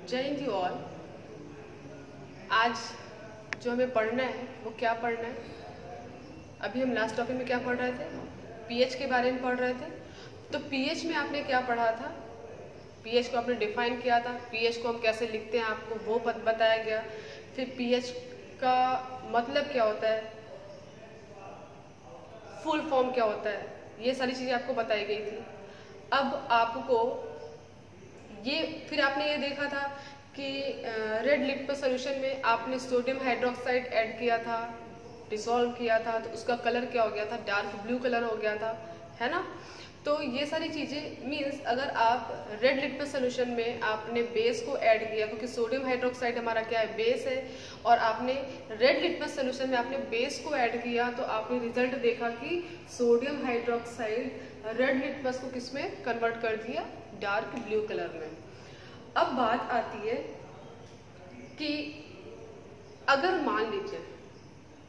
जय Hind you all. आज जो हमें पढ़ना है वो क्या पढ़ना है? अभी हम लास्ट टॉपिक में क्या पढ़ रहे थे? पीएच के बारे में पढ़ रहे थे। तो पीएच में आपने क्या पढ़ा था? पीएच को आपने डिफाइन किया था, पीएच को हम कैसे लिखते हैं आपको वो बताया गया। फिर पीएच का मतलब क्या होता है, फुल फॉर्म क्या होता है, ये सारी चीज़ें आपको बताई गई थी। अब आपको फिर आपने ये देखा था कि रेड लिटमस सॉल्यूशन में आपने सोडियम हाइड्रोक्साइड ऐड किया था, डिसॉल्व किया था, तो उसका कलर क्या हो गया था? डार्क ब्लू कलर हो गया था, है ना। तो ये सारी चीज़ें मीन्स अगर आप रेड लिटमस सॉल्यूशन में आपने बेस को ऐड किया, क्योंकि सोडियम हाइड्रोक्साइड हमारा क्या है? बेस है, और आपने रेड लिटमस सॉल्यूशन में आपने बेस को ऐड किया तो आपने रिजल्ट देखा कि सोडियम हाइड्रोक्साइड रेड लिटमस को किस में कन्वर्ट कर दिया? डार्क ब्लू कलर में। अब बात आती है कि अगर मान लीजिए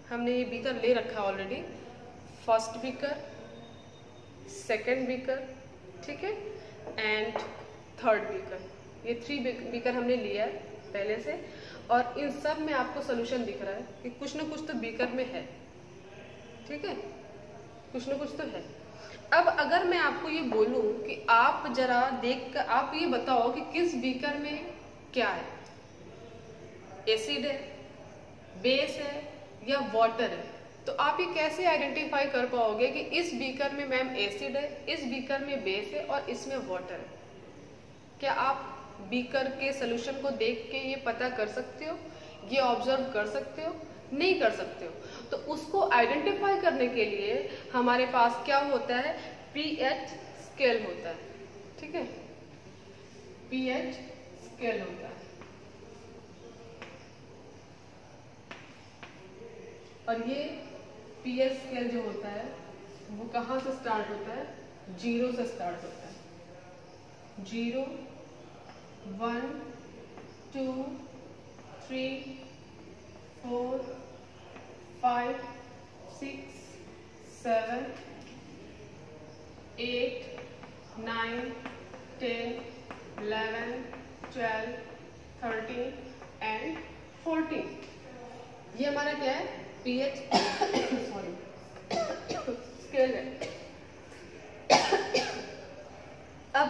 हमने ये बीकर ले रखा already, first beaker, second beaker, ठीक है, एंड थर्ड बीकर, ये 3 बीकर हमने लिया है पहले से, और इन सब में आपको सोल्यूशन दिख रहा है कि कुछ ना कुछ तो बीकर में है, ठीक है, कुछ ना कुछ तो है। अब अगर मैं आपको ये बोलूं कि आप जरा देख कर आप ये बताओ कि किस बीकर में क्या है, एसिड है, बेस है या वाटर है, तो आप ये कैसे आइडेंटिफाई कर पाओगे कि इस बीकर में मैम एसिड है, इस बीकर में बेस है और इसमें वाटर है? क्या आप बीकर के सोल्यूशन को देख के ये पता कर सकते हो, ये ऑब्जर्व कर सकते हो? नहीं कर सकते हो। तो उसको आइडेंटिफाई करने के लिए हमारे पास क्या होता है? पीएच स्केल होता है, ठीक है, पीएच स्केल होता है। और ये पीएच स्केल जो होता है वो कहाँ से स्टार्ट होता है? 0 से स्टार्ट होता है। 0, 1, 2, 3, 4, 5, 6, 7, 8, 9, 10, 11, 12, 13 एंड 14। ये हमारा क्या है? पीएच सॉरी स्केल है। अब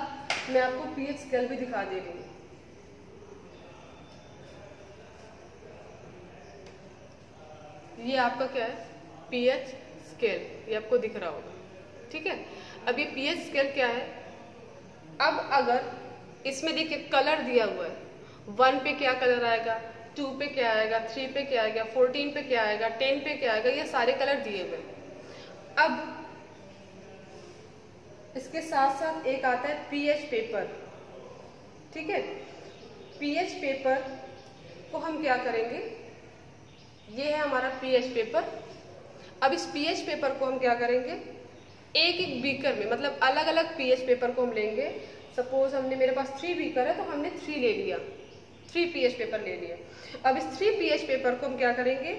मैं आपको पीएच स्केल भी दिखा दे रही हूँ। ये आपका क्या है? पीएच स्केल, ये आपको दिख रहा होगा, ठीक है। अब ये पीएच स्केल क्या है? अब अगर इसमें देखिए कलर दिया हुआ है, 1 पे क्या कलर आएगा, 2 पे क्या आएगा, 3 पे क्या आएगा, 14 पे क्या आएगा, 10 पे क्या आएगा, ये सारे कलर दिए हुए। अब इसके साथ साथ एक आता है पीएच पेपर, ठीक है। पीएच पेपर को हम क्या करेंगे? ये है हमारा पीएच पेपर। अब इस पीएच पेपर को हम क्या करेंगे? एक एक बीकर में, मतलब अलग अलग पीएच पेपर को हम लेंगे। सपोज हमने, मेरे पास 3 बीकर है तो हमने 3 ले लिया, 3 पीएच पेपर ले लिए। अब इस 3 पीएच पेपर को हम क्या करेंगे?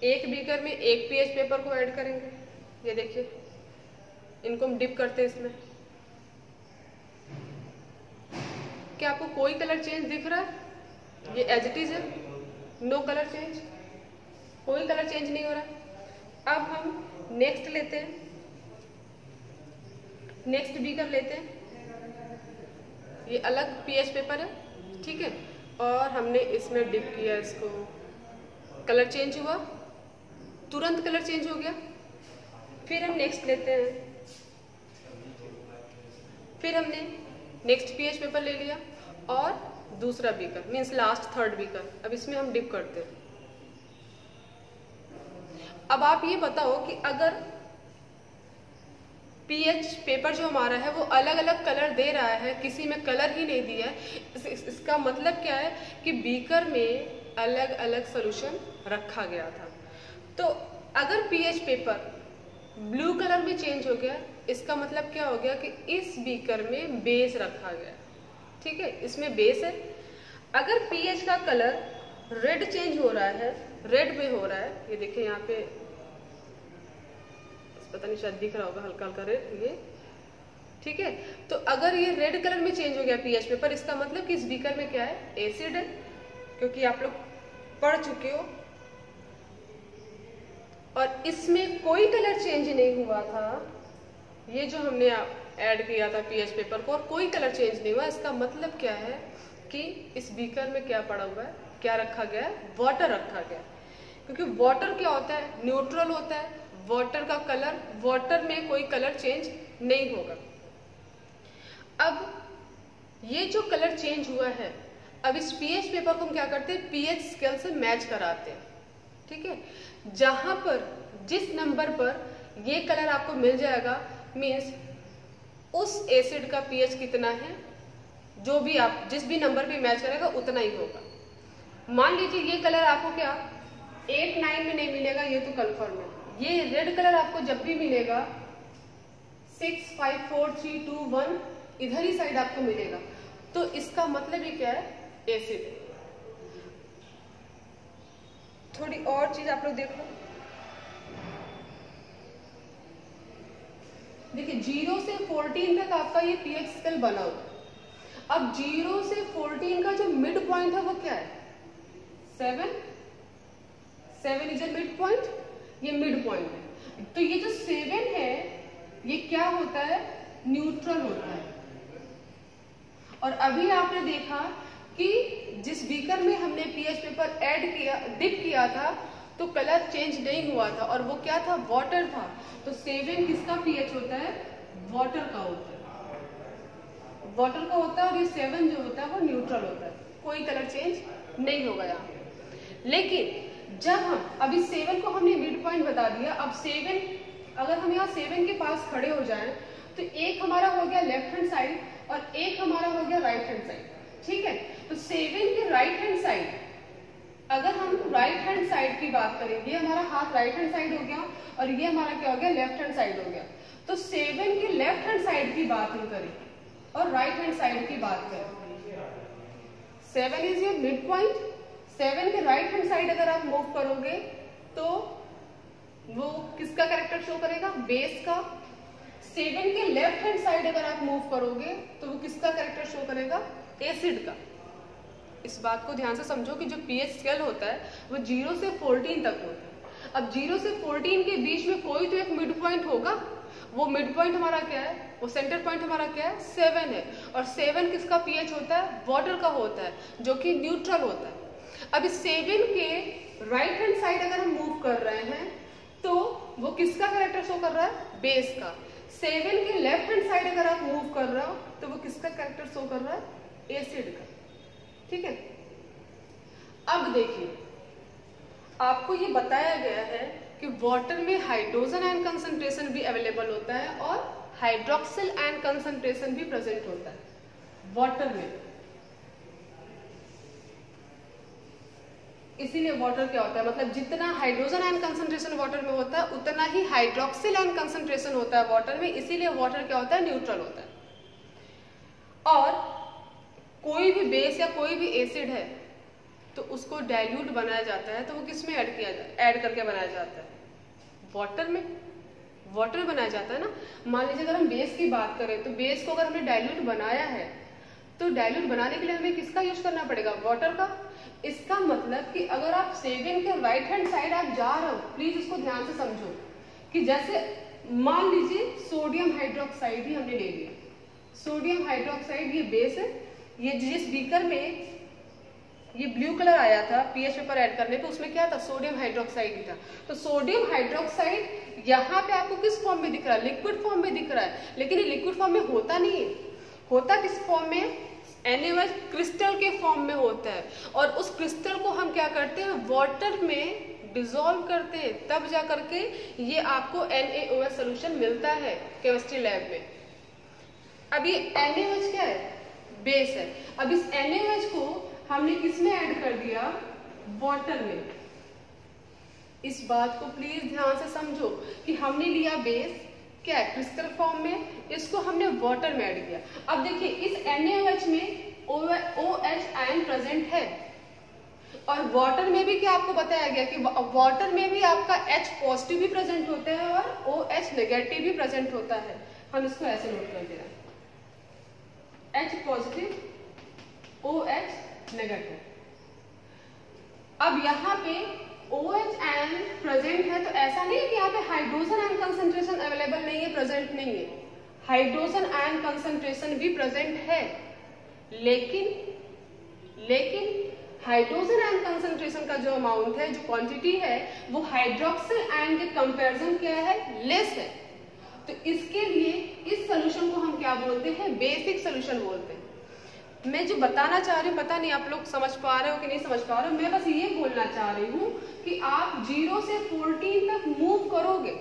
एक बीकर में एक पीएच पेपर को ऐड करेंगे। ये देखिए, इनको हम डिप करते हैं इसमें। क्या आपको कोई कलर चेंज दिख रहा है? ये एज इट इज है, नो कलर चेंज, कोई कलर चेंज नहीं हो रहा है। अब हम नेक्स्ट लेते हैं, नेक्स्ट बीकर लेते हैं, ये अलग पीएच पेपर है, ठीक है, और हमने इसमें डिप किया इसको, कलर चेंज हुआ, तुरंत कलर चेंज हो गया। फिर हम नेक्स्ट लेते हैं, फिर हमने नेक्स्ट पीएच पेपर ले लिया और दूसरा beaker means last third beaker, अब इसमें हम डिप करते हैं। अब आप ये बताओ कि अगर पीएच पेपर जो हमारा है वो अलग अलग कलर दे रहा है, किसी में कलर ही नहीं दिया है, इसका मतलब क्या है कि बीकर में अलग अलग सॉल्यूशन रखा गया था। तो अगर पीएच पेपर ब्लू कलर में चेंज हो गया, इसका मतलब क्या हो गया कि इस बीकर में बेस रखा गया, ठीक है, इसमें बेस है। अगर पीएच का कलर रेड चेंज हो रहा है, रेड में हो रहा है, ये देखिए यहाँ पे पता नहीं शायद दिख रहा होगा हल्का हल्का रेड, ये ठीक है। तो अगर ये रेड कलर में चेंज हो गया पीएच पेपर, इसका मतलब कि इस बीकर में क्या है, एसिड है, क्योंकि आप लोग पढ़ चुके हो। और इसमें कोई कलर चेंज नहीं हुआ था, ये जो हमने ऐड किया था पीएच पेपर को, और कोई कलर चेंज नहीं हुआ। इसका मतलब क्या है कि इस बीकर में क्या पड़ा हुआ है, क्या रखा गया है, वाटर रखा गया है। क्योंकि वाटर क्या होता है, न्यूट्रल होता है। वाटर का कलर, वाटर में कोई कलर चेंज नहीं होगा। अब ये जो कलर चेंज हुआ है, अब इस पीएच पेपर को हम क्या करते हैं, पीएच स्केल से मैच कराते हैं। ठीक है, जहां पर जिस नंबर पर ये कलर आपको मिल जाएगा, मीन्स उस एसिड का पीएच कितना है, जो भी आप जिस भी नंबर पे मैच करेगा उतना ही होगा। मान लीजिए ये कलर आपको क्या 8, 9 में नहीं मिलेगा, ये तो कंफर्म है। ये रेड कलर आपको जब भी मिलेगा 6, 5, 4, 3, 2, 1 इधर ही साइड आपको मिलेगा। तो इसका मतलब ये क्या है, एसिड। थोड़ी और चीज आप लोग देखो, देखिए 0 से 14 तक आपका ये पीएच स्केल बना हुआ है। अब 0 से 14 का जो मिड पॉइंट है वो क्या है, 7 इज ए मिड पॉइंट, ये मिड पॉइंट है। तो ये जो 7 है ये क्या होता है, न्यूट्रल होता है। और अभी आपने देखा कि जिस बीकर में हमने पीएच पेपर ऐड किया, डिप किया था, तो कलर चेंज नहीं हुआ था, और वो क्या था, वाटर था। तो 7 किसका पीएच होता है, वाटर का होता है, वाटर का होता है। और ये 7 जो होता है वो न्यूट्रल होता है, कोई कलर चेंज नहीं होगा यहाँ। लेकिन जब हम अभी 7 को हमने मिड पॉइंट बता दिया, अब 7 अगर हम यहाँ 7 के पास खड़े हो जाएं, तो एक हमारा हो गया लेफ्ट हैंड साइड और एक हमारा हो गया राइट हैंड साइड। ठीक है, तो 7 के राइट हैंड साइड, अगर हम राइट हैंड साइड की बात करें, ये हमारा हाथ राइट हैंड साइड हो गया और ये हमारा क्या हो गया, लेफ्ट हैंड साइड हो गया। तो 7 के लेफ्ट हैंड साइड की बात हम करें और राइट हैंड साइड की बात करें, 7 इज योर मिड पॉइंट। 7 के राइट हैंड साइड अगर आप मूव करोगे तो वो किसका कैरेक्टर शो करेगा, बेस का। 7 के लेफ्ट हैंड साइड अगर आप मूव करोगे तो वो किसका कैरेक्टर शो करेगा, एसिड का। इस बात को ध्यान से समझो कि जो पीएच स्केल होता है वो 0 से 14 तक होता है। अब 0 से 14 के बीच में कोई तो एक मिड पॉइंट होगा। वो मिड पॉइंट हमारा क्या है, वो सेंटर पॉइंट हमारा क्या है, 7 है। और 7 किसका पीएच होता है, वाटर का होता है, जो कि न्यूट्रल होता है। अब इस 7 के राइट हैंड साइड अगर हम मूव कर रहे हैं तो वो किसका कैरेक्टर शो कर रहा है, बेस का। 7 के लेफ्ट हैंड साइड अगर आप मूव कर रहे हो तो वो किसका कैरेक्टर शो कर रहा है, एसिड का। ठीक है, अब देखिए आपको ये बताया गया है कि वाटर में हाइड्रोजन आयन कंसंट्रेशन भी अवेलेबल होता है और हाइड्रोक्सिल आयन कंसंट्रेशन भी प्रेजेंट होता है वाटर में। इसीलिए वाटर क्या होता है, मतलब जितना हाइड्रोजन आयन कंसंट्रेशन वाटर में होता है उतना ही हाइड्रोक्सिल आयन कंसंट्रेशन होता है वाटर में। इसीलिए वाटर क्या होता है, न्यूट्रल होता है। और कोई भी बेस या कोई भी एसिड है तो उसको डाइल्यूट बनाया जाता है, तो वो किस में ऐड करके बनाया जाता है, वाटर में। वाटर में बनाया जाता है ना। मान लीजिए अगर हम बेस की बात करें तो बेस को अगर हमने डाइल्यूट बनाया है तो डाइल्यूट बनाने के लिए हमें किसका यूज करना पड़ेगा, वाटर का। इसका मतलब कि अगर आप 7 के राइट हैंड साइड आप जा रहे हो, प्लीज इसको ध्यान से समझो कि जैसे मान लीजिए सोडियम हाइड्रोक्साइड ही हमने ले लिया। सोडियम हाइड्रोक्साइड ये बेस है, ये जिस बीकर में ये ब्लू कलर आया था पीएच पेपर ऐड करने पे, उसमें क्या था, सोडियम हाइड्रोक्साइड ही था। तो सोडियम हाइड्रोक्साइड यहाँ पे आपको किस फॉर्म में दिख रहा है, लिक्विड फॉर्म में दिख रहा है। लेकिन ये लिक्विड फॉर्म में होता नहीं है, होता किस फॉर्म में, NaOH क्रिस्टल के फॉर्म में होता है। और उस क्रिस्टल को हम क्या करते हैं, वाटर में डिसॉल्व करते हैं, तब जा करके ये आपको NaOH सोल्यूशन मिलता है केमिस्ट्री लैब में। अब ये NaOH क्या है, बेस है। अब इस NaOH को हमने किस में ऐड कर दिया, वाटर में। इस बात को प्लीज ध्यान से समझो कि हमने लिया बेस क्या है, क्रिस्टल फॉर्म में, इसको हमने वाटर में ऐड किया। अब देखिए इस NaOH में OH आयन प्रेजेंट है और वाटर में भी क्या आपको बताया गया कि वाटर में भी आपका H पॉजिटिव भी प्रेजेंट होता है और OH नेगेटिव भी प्रेजेंट होता है। हम इसको ऐसे नोट कर दे रहे हैं, H पॉजिटिव OH नेगेटिव। अब यहाँ पे OH आयन प्रेजेंट है, तो ऐसा नहीं है कि यहाँ पे हाइड्रोजन आयन कंसंट्रेशन अवेलेबल नहीं है, प्रेजेंट नहीं है। हाइड्रोजन आयन कंसंट्रेशन भी प्रेजेंट है, लेकिन हाइड्रोजन आयन कंसंट्रेशन का जो अमाउंट है, जो क्वांटिटी है, वो हाइड्रोक्सिल आयन के कंपैरिजन क्या है, लेस है। तो इसके लिए इस सोल्यूशन को हम क्या बोलते हैं, बेसिक सोल्यूशन बोलते हैं। मैं जो बताना चाह रही हूँ, पता नहीं आप लोग समझ पा रहे हो कि नहीं समझ पा रहे हो, मैं बस ये बोलना चाह रही हूँ कि आप 0 से 14 तक मूव करोगे,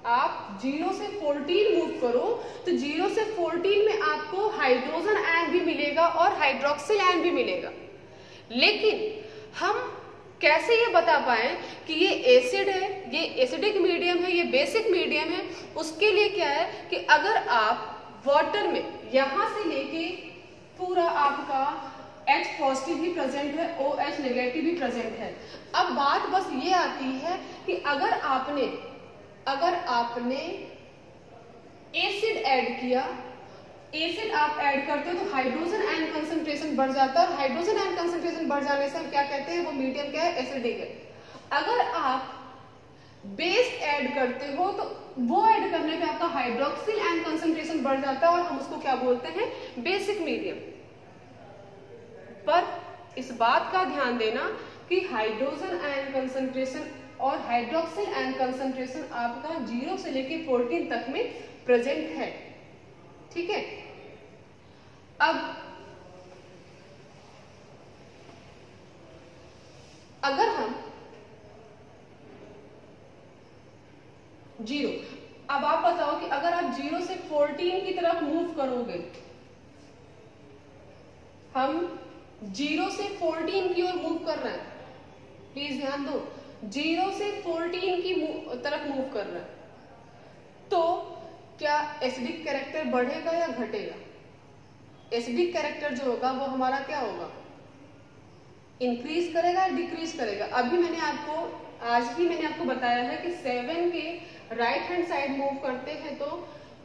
आप 0 से 14 मूव करो, तो 0 से 14 में आपको हाइड्रोजन आयन भी मिलेगा और हाइड्रोक्सिल आयन भी मिलेगा। लेकिन हम कैसे ये बता पाए कि ये एसिड है, ये एसिडिक मीडियम है, ये बेसिक मीडियम है? उसके लिए क्या है कि अगर आप वाटर में यहां से लेके पूरा आपका H पॉजिटिव भी प्रेजेंट है, OH नेगेटिव भी प्रेजेंट है। अब बात बस ये आती है कि अगर आपने एसिड ऐड किया, एसिड आप ऐड करते हो तो हाइड्रोजन आयन कंसंट्रेशन बढ़ जाता है, और हाइड्रोजन आयन कंसंट्रेशन बढ़ जाने से हम क्या कहते हैं, वो मीडियम क्या है, एसिडिक है। अगर आप बेस ऐड करते हो तो वो ऐड करने पे आपका हाइड्रोक्सिल आयन कंसंट्रेशन बढ़ जाता है, और हम उसको क्या बोलते हैं, बेसिक मीडियम। पर इस बात का ध्यान देना कि हाइड्रोजन आयन कंसंट्रेशन और हाइड्रोक्सिल आयन कंसंट्रेशन आपका 0 से लेके 14 तक में प्रेजेंट है, ठीक है। अब अगर हम 0, अब आप बताओ कि अगर आप 0 से 14 की तरफ मूव करोगे, हम 0 से 14 की ओर मूव कर रहे हैं, प्लीज ध्यान दो, 0 से 14 की तरफ मूव कर रहे हैं, तो क्या एसिडिक कैरेक्टर बढ़ेगा या घटेगा? एसिडिक कैरेक्टर जो होगा वो हमारा क्या होगा, इंक्रीज करेगा, डिक्रीज करेगा? अभी आज ही मैंने आपको बताया है कि 7 के राइट हैंड साइड मूव करते हैं तो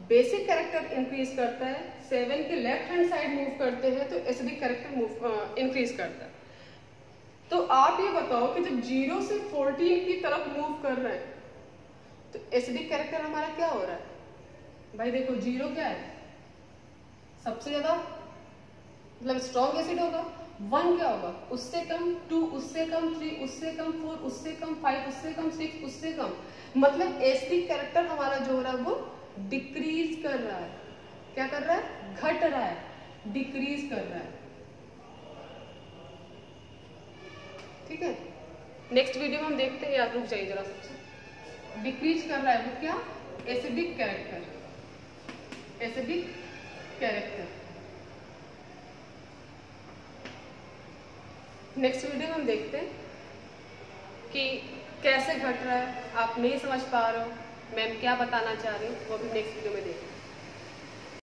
बेसिक कैरेक्टर इंक्रीज करता है, 7 के लेफ्ट हैंड साइड मूव करते हैं तो एसिडिक कैरेक्टर इंक्रीज करता है। तो आप ये बताओ कि जब 0 से 14 की तरफ मूव कर रहे हैं तो एसिडिक कैरेक्टर हमारा क्या हो रहा है? भाई देखो 0 क्या है, सबसे ज्यादा मतलब स्ट्रॉन्ग एसिड होगा, 1 क्या होगा, उससे कम, 2 उससे कम, 3 उससे कम, 4 उससे कम, 5 उससे कम, 6 उससे कम। मतलब एसिडिक कैरेक्टर हमारा जो हो रहा है वो डिक्रीज कर रहा है। क्या कर रहा है? घट रहा है, डिक्रीज कर रहा है, ठीक है। नेक्स्ट वीडियो में हम देखते हैं, याद रुक जाइए जरा, सबसे डिक्रीज कर रहा है वो क्या, acidic character, acidic character. Next video में हम देखते हैं कि कैसे घट रहा है। आप नहीं समझ पा रहे हो मैम क्या बताना चाह रही हूँ, वो भी नेक्स्ट वीडियो में देखते हैं।